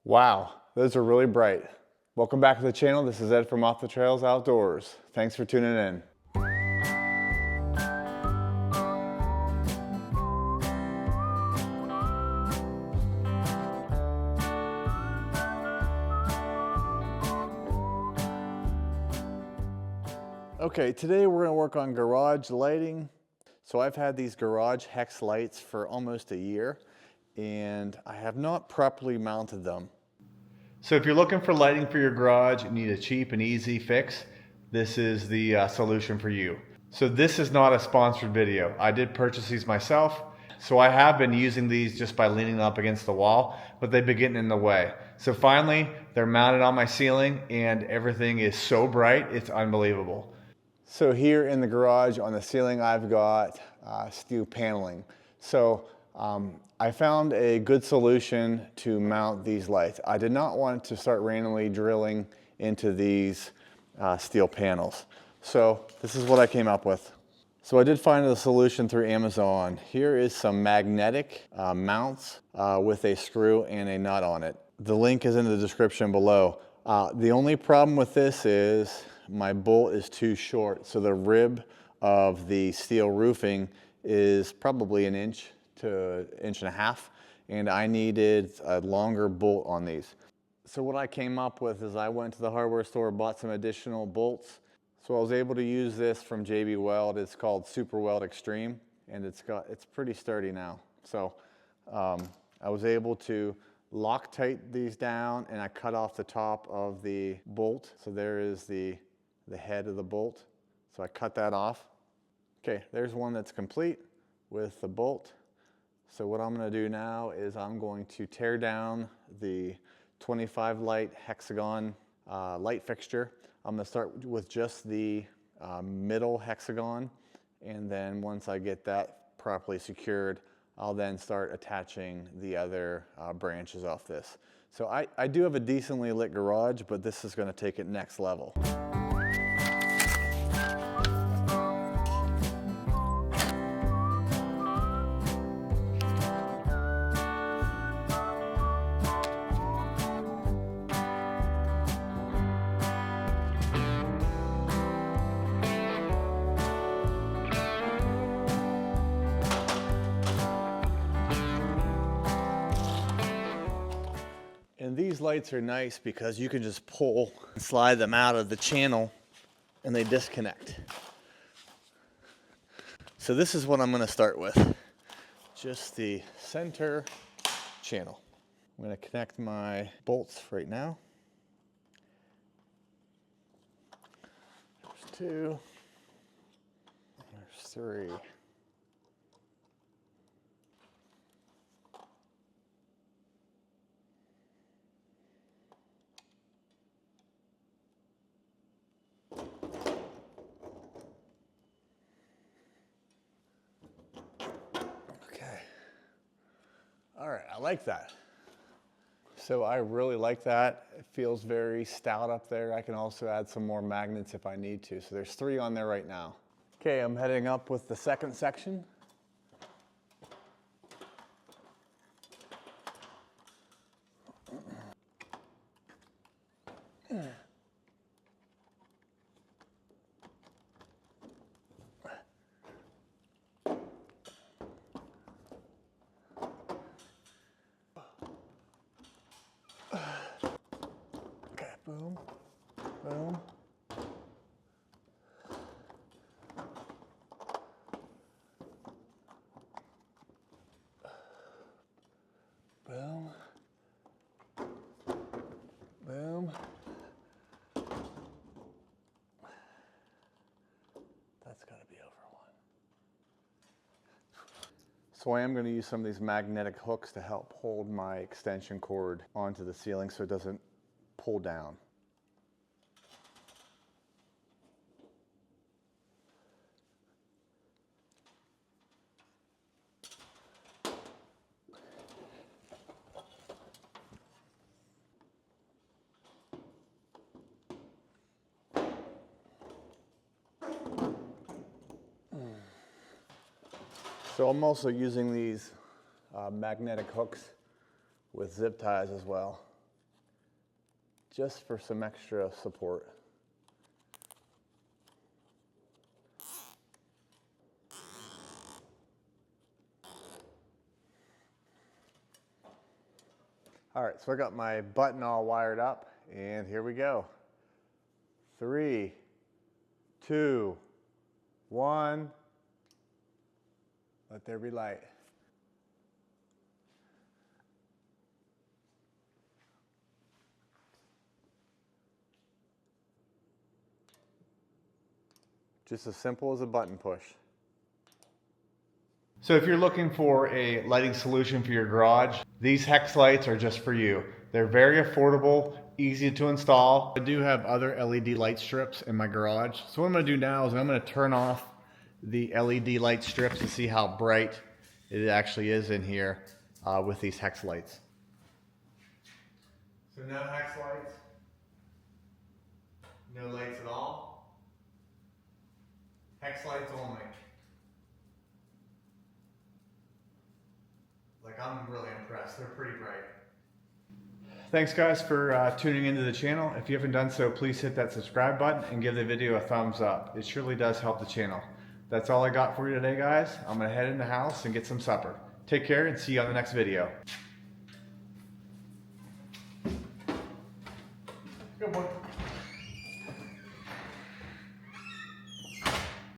Wow, those are really bright. Welcome back to the channel. This is Ed from Off the Trails Outdoors. Thanks for tuning in. Okay, today we're gonna work on garage lighting. So I've had these garage hex lights for almost a year and I have not properly mounted them. So if you're looking for lighting for your garage and need a cheap and easy fix, this is the solution for you. So this is not a sponsored video. I did purchase these myself. So I have been using these just by leaning up against the wall, but they've been getting in the way. So finally, they're mounted on my ceiling and everything is so bright, it's unbelievable. So here in the garage on the ceiling, I've got steel paneling. So I found a good solution to mount these lights. I did not want to start randomly drilling into these steel panels. So this is what I came up with. So I did find a solution through Amazon. Here is some magnetic mounts with a screw and a nut on it. The link is in the description below. The only problem with this is my bolt is too short. So the rib of the steel roofing is probably an inch to inch and a half, and I needed a longer bolt on these. So what I came up with is I went to the hardware store, bought some additional bolts. So I was able to use this from JB Weld. It's called Super Weld Extreme, and it's pretty sturdy now. So I was able to Loctite these down, and I cut off the top of the bolt. So there is the head of the bolt. So I cut that off. Okay, there's one that's complete with the bolt. So what I'm going to do now is I'm going to tear down the 25 light hexagon light fixture. I'm going to start with just the middle hexagon, and then once I get that properly secured, I'll then start attaching the other branches off this. So I do have a decently lit garage, but this is going to take it next level. And these lights are nice because you can just pull and slide them out of the channel and they disconnect. So this is what I'm going to start with. Just the center channel. I'm going to connect my bolts right now. There's two. There's three. All right, I like that. So I really like that. It feels very stout up there. I can also add some more magnets if I need to. So there's three on there right now. Okay, I'm heading up with the second section. Boom, boom. Boom, boom. That's got to be over one. So I am going to use some of these magnetic hooks to help hold my extension cord onto the ceiling so it doesn't pull down. So I'm also using these magnetic hooks with zip ties as well. just for some extra support. All right, so I got my button all wired up, and here we go. 3, 2, 1. Let there be light. Just as simple as a button push. So if you're looking for a lighting solution for your garage, these hex lights are just for you. They're very affordable, easy to install. I do have other LED light strips in my garage. So what I'm gonna do now is I'm gonna turn off the LED light strips to see how bright it actually is in here with these hex lights. So no hex lights, no lights at all. Hex lights only. Like, I'm really impressed. They're pretty bright. Thanks guys for tuning into the channel. If you haven't done so, please hit that subscribe button and give the video a thumbs up. It surely does help the channel. That's all I got for you today, guys. I'm gonna head in the house and get some supper. Take care and see you on the next video.